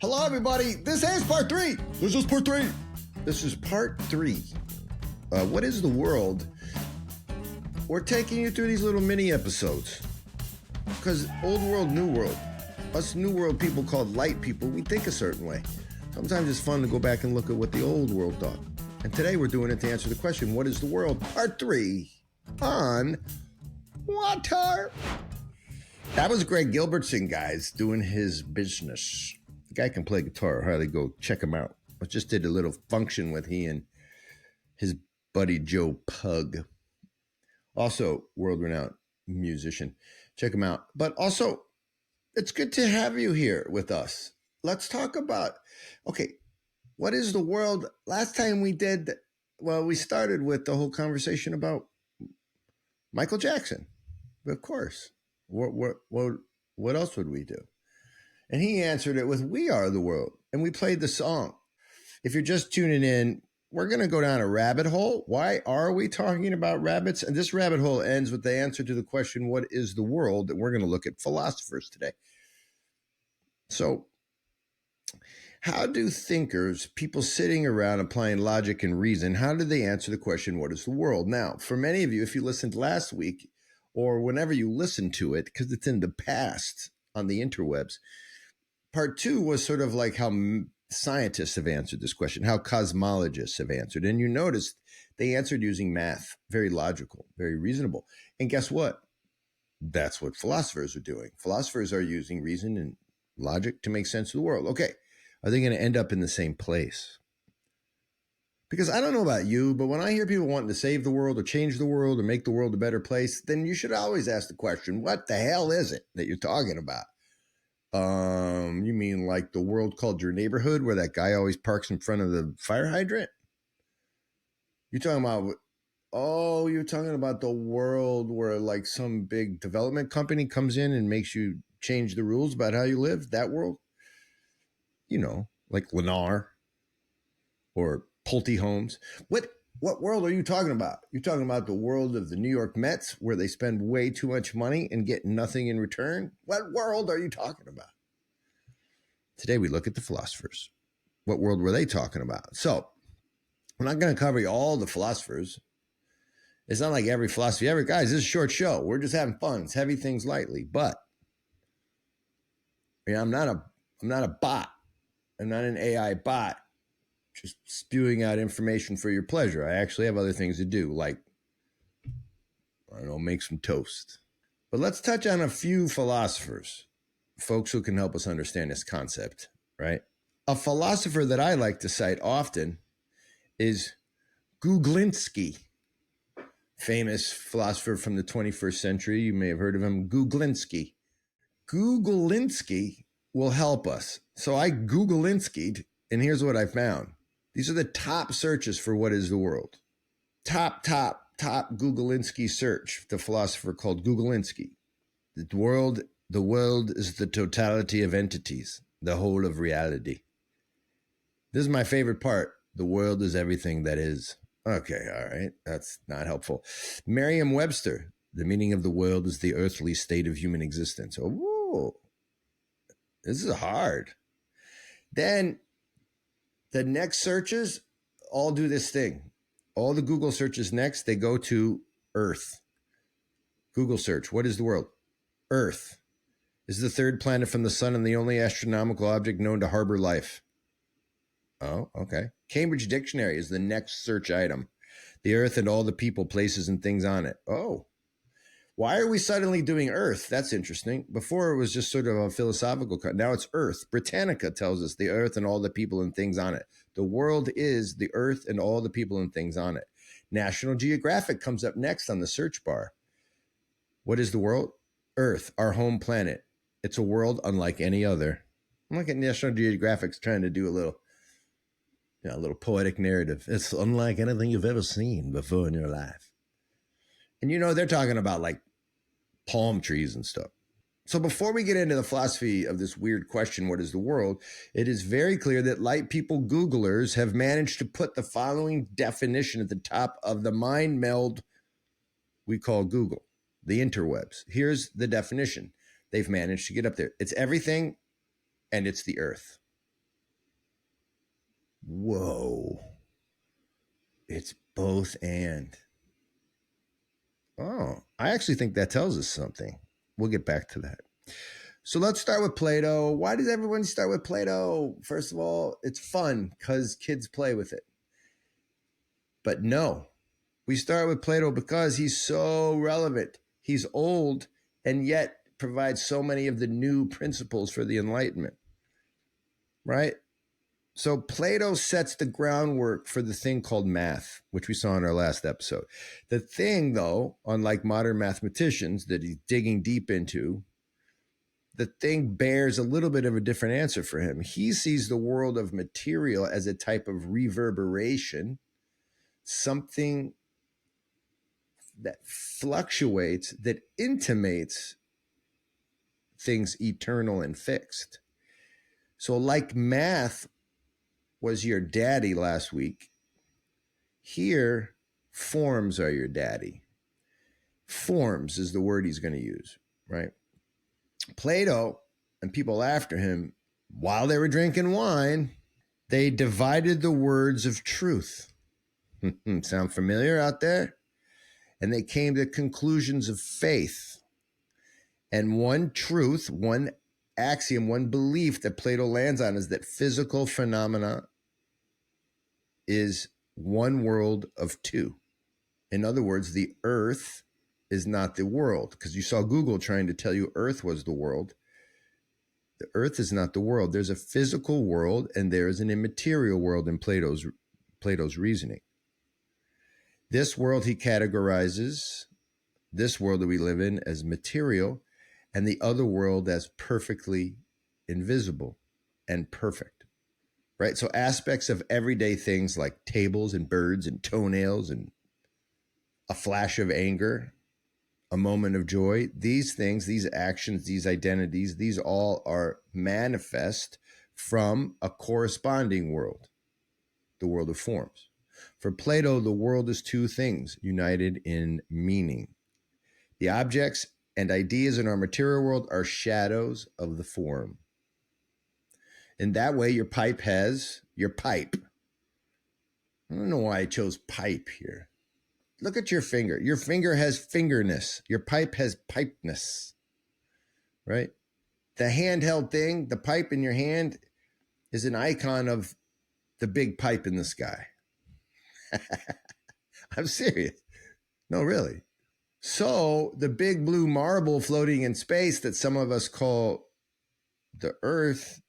Hello, everybody. This is part 3. This is part 3. This is part 3. What is the world? We're taking you through these little mini episodes. Because old world, new world. Us new world people called light people, we think a certain way. Sometimes it's fun to go back and look at what the old world thought. And today we're doing it to answer the question, what is the world? Part 3 on WAWTAR. That was Greg Gilbertson, guys, doing his business. The guy can play guitar. Hardly go check him out. I just did a little function with he and his buddy Joe Pug. Also, world-renowned musician. Check him out. But also, it's good to have you here with us. Let's talk about, okay, what is the world? Last time we did, well, we started with the whole conversation about Michael Jackson. Of course. What else would we do? And he answered it with, we are the world. And we played the song. If you're just tuning in, we're going to go down a rabbit hole. Why are we talking about rabbits? And this rabbit hole ends with the answer to the question, what is the world? And we're going to look at philosophers today. So how do thinkers, people sitting around applying logic and reason, how do they answer the question, what is the world? Now, for many of you, if you listened last week or whenever you listen to it, because it's in the past on the interwebs, part 2 was sort of like how scientists have answered this question, how cosmologists have answered. And you noticed they answered using math, very logical, very reasonable. And guess what? That's what philosophers are doing. Philosophers are using reason and logic to make sense of the world. Okay, are they going to end up in the same place? Because I don't know about you, but when I hear people wanting to save the world or change the world or make the world a better place, then you should always ask the question, what the hell is it that you're talking about? You mean like the world called your neighborhood where that guy always parks in front of the fire hydrant? You're talking about the world where like some big development company comes in and makes you change the rules about how you live? That world? You know, like Lennar or Pulte Homes. What world are you talking about? You're talking about the world of the New York Mets where they spend way too much money and get nothing in return? What world are you talking about? Today we look at the philosophers. What world were they talking about? So we're not going to cover all the philosophers. It's not like every philosophy ever. Guys, this is a short show. We're just having fun. It's heavy things lightly. But I'm not a bot. I'm not an AI bot just spewing out information for your pleasure. I actually have other things to do, like, I don't know, make some toast. But let's touch on a few philosophers, folks who can help us understand this concept, right? A philosopher that I like to cite often is Googlinski, famous philosopher from the 21st century. You may have heard of him, Googlinski. Googlinski will help us. So I Googlinski'd, and here's what I found. These are the top searches for what is the world. Top Googlinski search, the philosopher called Googlinski. The world is the totality of entities, the whole of reality. This is my favorite part. The world is everything that is. Okay, all right. That's not helpful. Merriam-Webster, the meaning of the world is the earthly state of human existence. Oh, this is hard. Then the next searches all do this thing. All the Google searches next, they go to Earth. Google search, what is the world? Earth is the third planet from the sun and the only astronomical object known to harbor life. Oh, okay. Cambridge Dictionary is the next search item. The Earth and all the people, places, and things on it. Oh, why are we suddenly doing Earth? That's interesting. Before it was just sort of a philosophical cut. Now it's Earth. Britannica tells us the Earth and all the people and things on it. The world is the Earth and all the people and things on it. National Geographic comes up next on the search bar. What is the world? Earth, our home planet. It's a world unlike any other. I'm like at National Geographic's trying to do a little poetic narrative. It's unlike anything you've ever seen before in your life. And they're talking about like palm trees and stuff. So before we get into the philosophy of this weird question, what is the world? It is very clear that light people Googlers have managed to put the following definition at the top of the mind meld we call Google, the interwebs. Here's the definition. They've managed to get up there. It's everything and it's the earth. Whoa. It's both and. Oh, I actually think that tells us something. We'll get back to that. So let's start with Plato. Why does everyone start with Plato? First of all, it's fun because kids play with it. But no, we start with Plato because he's so relevant. He's old and yet provides so many of the new principles for the Enlightenment, right? So Plato sets the groundwork for the thing called math, which we saw in our last episode. The thing, though, unlike modern mathematicians that he's digging deep into, the thing bears a little bit of a different answer for him. He sees the world of material as a type of reverberation, something that fluctuates, that intimates things eternal and fixed. So, like math was your daddy last week, here, forms are your daddy. Forms is the word he's going to use, right? Plato and people after him, while they were drinking wine, they divided the words of truth. Sound familiar out there? And they came to conclusions of faith. And one truth, one axiom, one belief that Plato lands on is that physical phenomena is one world of two. In other words, the earth is not the world, because you saw Google trying to tell you earth was the world. The earth is not the world. There's a physical world and there is an immaterial world in Plato's reasoning. This world he categorizes, this world that we live in, as material, and the other world as perfectly invisible and perfect, right? So aspects of everyday things like tables and birds and toenails and a flash of anger, a moment of joy, these things, these actions, these identities, these all are manifest from a corresponding world, the world of forms. For Plato, the world is two things united in meaning. The objects and ideas in our material world are shadows of the form. In that way, your pipe. I don't know why I chose pipe here. Look at your finger. Your finger has fingerness. Your pipe has pipeness, right? The handheld thing, the pipe in your hand, is an icon of the big pipe in the sky. I'm serious. No, really. So the big blue marble floating in space that some of us call the earth,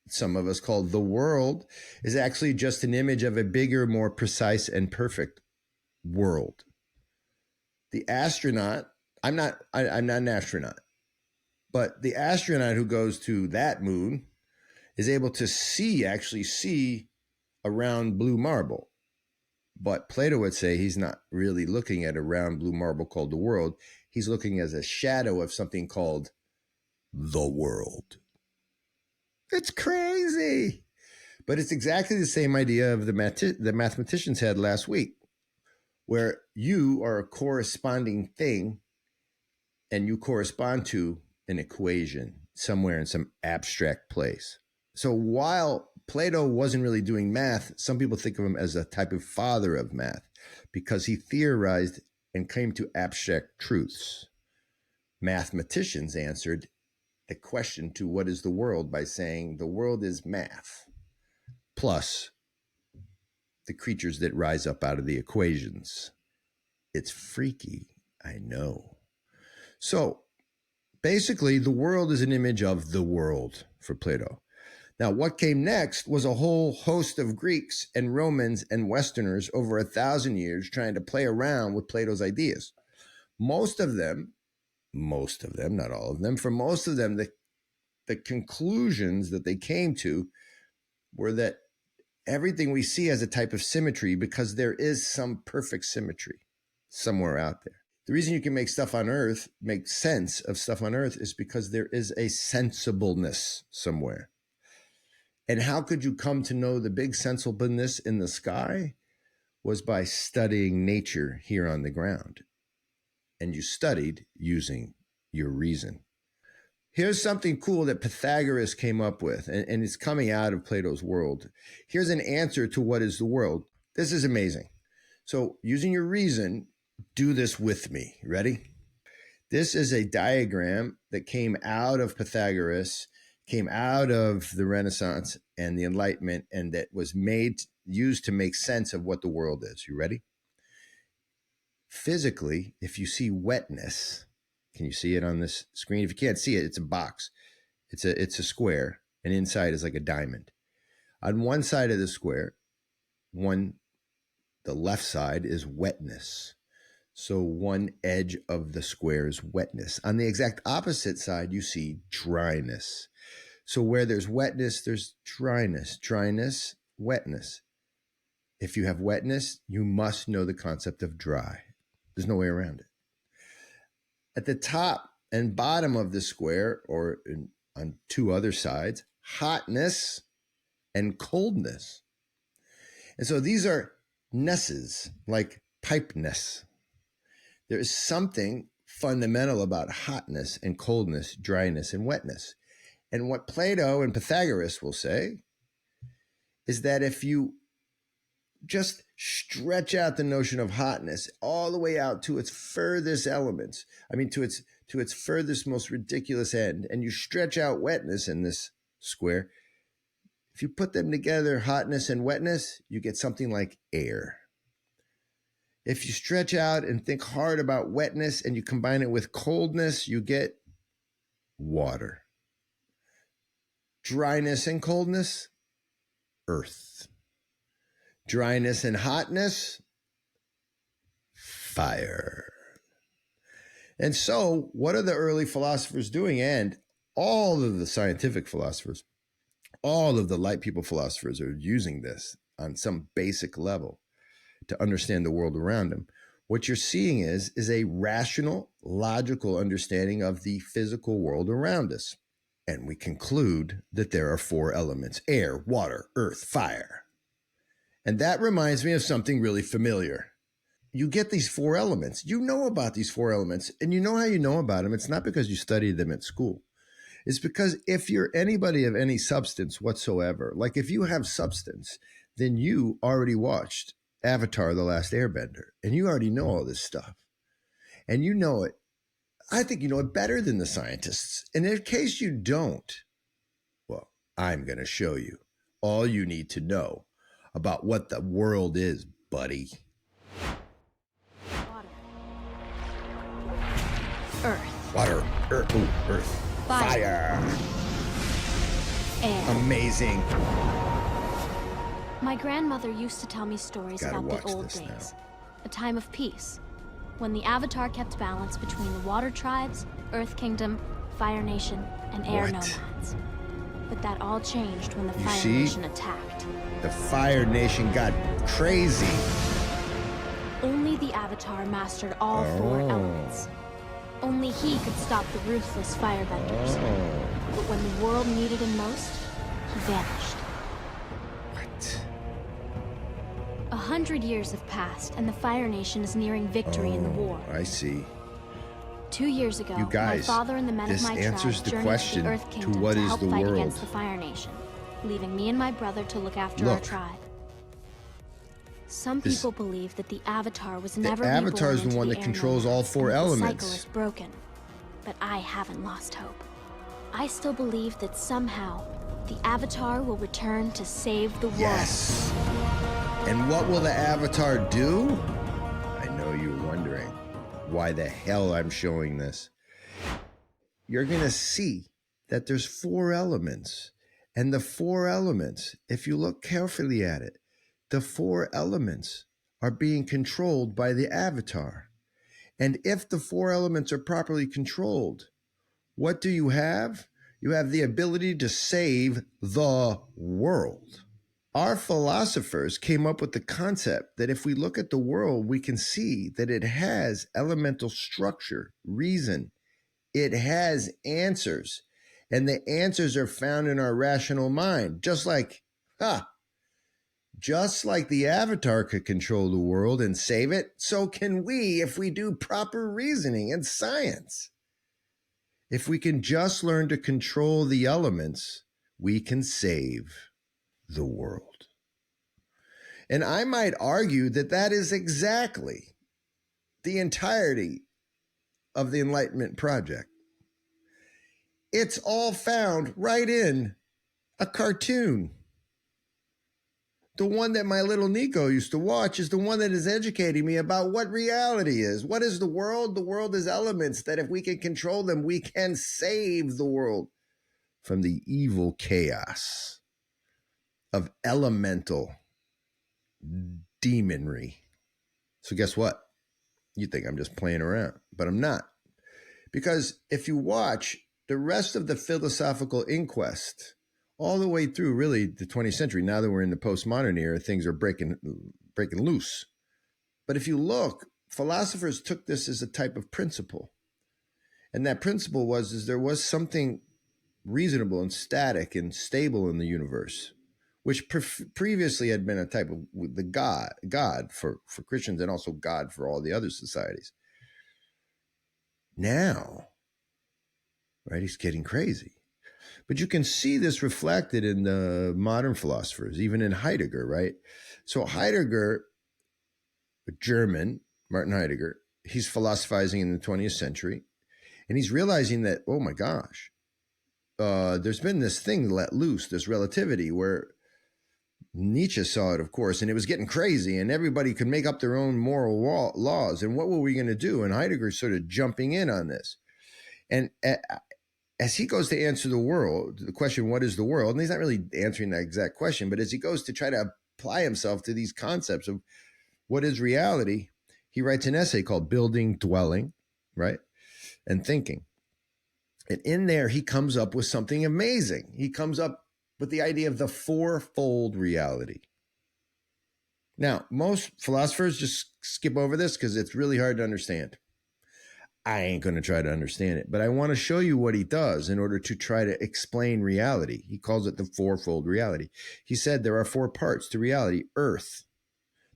some of us call the world, is actually just an image of a bigger, more precise and perfect world. The astronaut, I'm not an astronaut, but the astronaut who goes to that moon is able to actually see a round blue marble. But Plato would say he's not really looking at a round blue marble called the world. He's looking as a shadow of something called the world. It's crazy. But it's exactly the same idea of the mathematicians had last week, where you are a corresponding thing and you correspond to an equation somewhere in some abstract place. So while Plato wasn't really doing math, some people think of him as a type of father of math because he theorized and came to abstract truths. Mathematicians answered the question to what is the world by saying the world is math plus the creatures that rise up out of the equations. It's freaky, I know. So basically, the world is an image of the world for Plato. Now, what came next was a whole host of Greeks and Romans and Westerners over 1,000 years trying to play around with Plato's ideas. Most of them, not all of them, for most of them, the conclusions that they came to were that everything we see has a type of symmetry because there is some perfect symmetry somewhere out there. The reason you can make stuff on Earth, make sense of stuff on Earth, is because there is a sensibleness somewhere. And how could you come to know the big sensibleness in the sky? Was by studying nature here on the ground. And you studied using your reason. Here's something cool that Pythagoras came up with, and it's coming out of Plato's world. Here's an answer to what is the world. This is amazing. So, using your reason, do this with me. Ready? This is a diagram that came out of Pythagoras, came out of the Renaissance and the Enlightenment, and that was used to make sense of what the world is. You ready? Physically, if you see wetness, can you see it on this screen? If you can't see it, it's a box. It's a square, and inside is like a diamond. On one side of the square, the left side is wetness. So one edge of the square is wetness. On the exact opposite side, you see dryness. So where there's wetness, there's dryness. Dryness, wetness. If you have wetness, you must know the concept of dry. There's no way around it. At the top and bottom of the square, or on two other sides, hotness and coldness. And so these are nesses, like pipeness. There is something fundamental about hotness and coldness, dryness and wetness. And what Plato and Pythagoras will say is that if you just stretch out the notion of hotness all the way out to its furthest elements, to its furthest, most ridiculous end, and you stretch out wetness in this square, if you put them together, hotness and wetness, you get something like air. If you stretch out and think hard about wetness and you combine it with coldness, you get water. Dryness and coldness, earth. Dryness and hotness, fire. And so, what are the early philosophers doing? And all of the scientific philosophers, all of the light people philosophers are using this on some basic level to understand the world around them. What you're seeing is a rational, logical understanding of the physical world around us. And we conclude that there are four elements: air, water, earth, fire. And that reminds me of something really familiar. You get these four elements. You know about these four elements, and you know how you know about them. It's not because you studied them at school. It's because if you're anybody of any substance whatsoever, like if you have substance, then you already watched Avatar, The Last Airbender, and you already know all this stuff. And you know it. I think you know it better than the scientists. And in case you don't, well, I'm going to show you all you need to know about what the world is, buddy. Earth. Water, earth, ooh, earth. Fire. Air. Amazing. My grandmother used to tell me stories Gotta about the watch old this days. now. A time of peace, when the Avatar kept balance between the water tribes, Earth Kingdom, Fire Nation, and Air What? Nomads. But that all changed when the You Fire see? Nation attacked. The Fire Nation got crazy. Only the Avatar mastered all four elements. Only he could stop the ruthless firebenders. But when the world needed him most, he vanished. What? 100 years have passed, and the Fire Nation is nearing victory in the war. I see. 2 years ago, You guys, my father and the men this of my answers tribe the journeyed question to the Earth to Kingdom what to is help the fight world. against the Fire Nation, leaving me and my brother to look after our Look. tribe. Some This- people believe that the Avatar was The never Avatar reborn is the into one the that Air controls all Nomads, four and that the elements. cycle is broken. But I haven't lost hope. I still believe that somehow the Avatar will return to save the world. Yes. And what will the Avatar do? I know you're wondering why the hell I'm showing this. You're going to see that there's four elements. And the four elements, if you look carefully at it, the four elements are being controlled by the Avatar. And if the four elements are properly controlled, what do you have? You have the ability to save the world. Our philosophers came up with the concept that if we look at the world, we can see that it has elemental structure, reason. It has answers. And the answers are found in our rational mind. Just like the Avatar could control the world and save it, so can we if we do proper reasoning and science. If we can just learn to control the elements, we can save the world. And I might argue that that is exactly the entirety of the Enlightenment project. It's all found right in a cartoon. The one that my little Nico used to watch is the one that is educating me about what reality is. What is the world? The world is elements that if we can control them, we can save the world from the evil chaos of elemental demonry. So guess what? You think I'm just playing around, but I'm not. Because if you watch the rest of the philosophical inquest, all the way through really the 20th century, now that we're in the postmodern era, things are breaking loose. But if you look, philosophers took this as a type of principle. And that principle was there was something reasonable and static and stable in the universe, which previously had been a type of the God for Christians and also God for all the other societies. Now, right, he's getting crazy. But you can see this reflected in the modern philosophers, even in Heidegger, right? So Heidegger, German, Martin Heidegger, he's philosophizing in the 20th century, and he's realizing that, oh my gosh, there's been this thing let loose, this relativity, where Nietzsche saw it, of course, and it was getting crazy, and everybody could make up their own moral laws, and what were we going to do? And Heidegger's sort of jumping in on this. And as he goes to answer the question, what is the world? And he's not really answering that exact question, but as he goes to try to apply himself to these concepts of what is reality, he writes an essay called Building, Dwelling, right? And Thinking. And in there, he comes up with something amazing. He comes up with the idea of the fourfold reality. Now, most philosophers just skip over this because it's really hard to understand. I ain't going to try to understand it, but I want to show you what he does in order to try to explain reality. He calls it the fourfold reality. He said there are four parts to reality. Earth,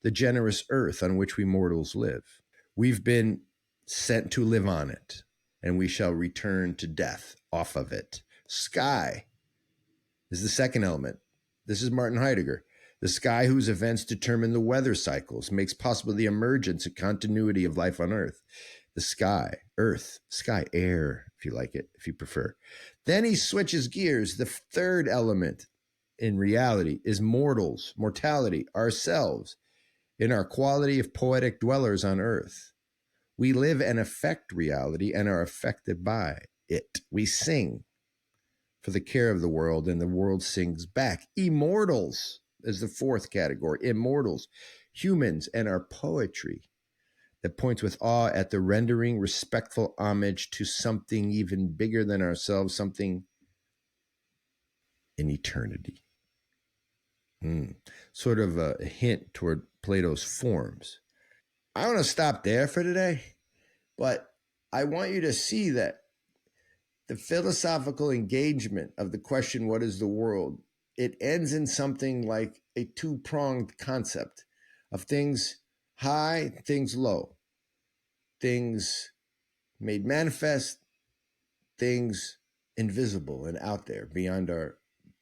the generous earth on which we mortals live. We've been sent to live on it, and we shall return to death off of it. Sky is the second element. This is Martin Heidegger. The sky whose events determine the weather cycles, makes possible the emergence and continuity of life on Earth. The sky, earth, sky, air, if you like it, if you prefer. Then he switches gears. The third element in reality is mortality, ourselves, in our quality of poetic dwellers on earth. We live and affect reality and are affected by it. We sing for the care of the world, and the world sings back. Immortals is the fourth category. Immortals, humans, and our poetry that points with awe at the rendering respectful homage to something even bigger than ourselves, something in eternity. Sort of a hint toward Plato's forms. I want to stop there for today, but I want you to see that the philosophical engagement of the question, what is the world? It ends in something like a two-pronged concept of things high, things low. Things made manifest, things invisible and out there beyond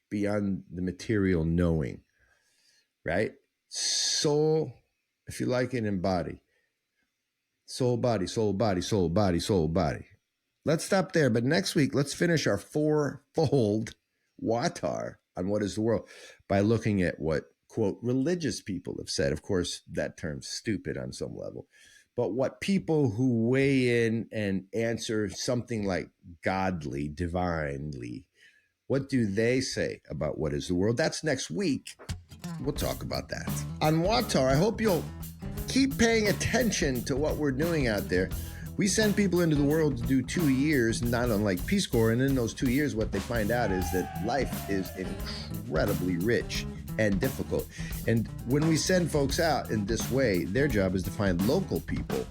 the material knowing, right? Soul, if you like it, and body. Soul, body, soul, body, soul, body, soul, body. Let's stop there, but next week, let's finish our fourfold WAWTAR on what is the world by looking at what, quote, religious people have said. Of course, that term's stupid on some level. But what people who weigh in and answer something like godly, divinely, what do they say about what is the world? That's next week. We'll talk about that. On WAWTAR, I hope you'll keep paying attention to what we're doing out there. We send people into the world to do 2 years, not unlike Peace Corps, and in those 2 years, what they find out is that life is incredibly rich and difficult. And when we send folks out in this way, their job is to find local people,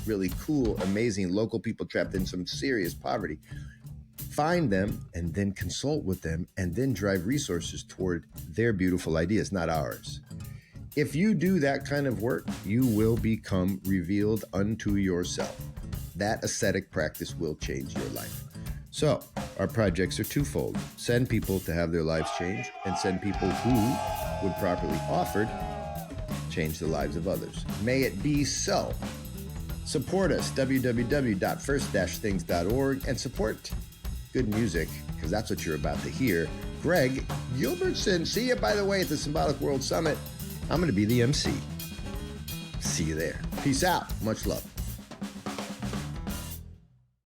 really cool, amazing local people trapped in some serious poverty, find them and then consult with them and then drive resources toward their beautiful ideas, not ours. If you do that kind of work, you will become revealed unto yourself. That ascetic practice will change your life. So, our projects are twofold. Send people to have their lives changed, and send people who, when properly offered, change the lives of others. May it be so. Support us, www.first-things.org, and support good music, because that's what you're about to hear. Greg Gilbertson. See you, by the way, at the Symbolic World Summit. I'm going to be the MC. See you there. Peace out. Much love.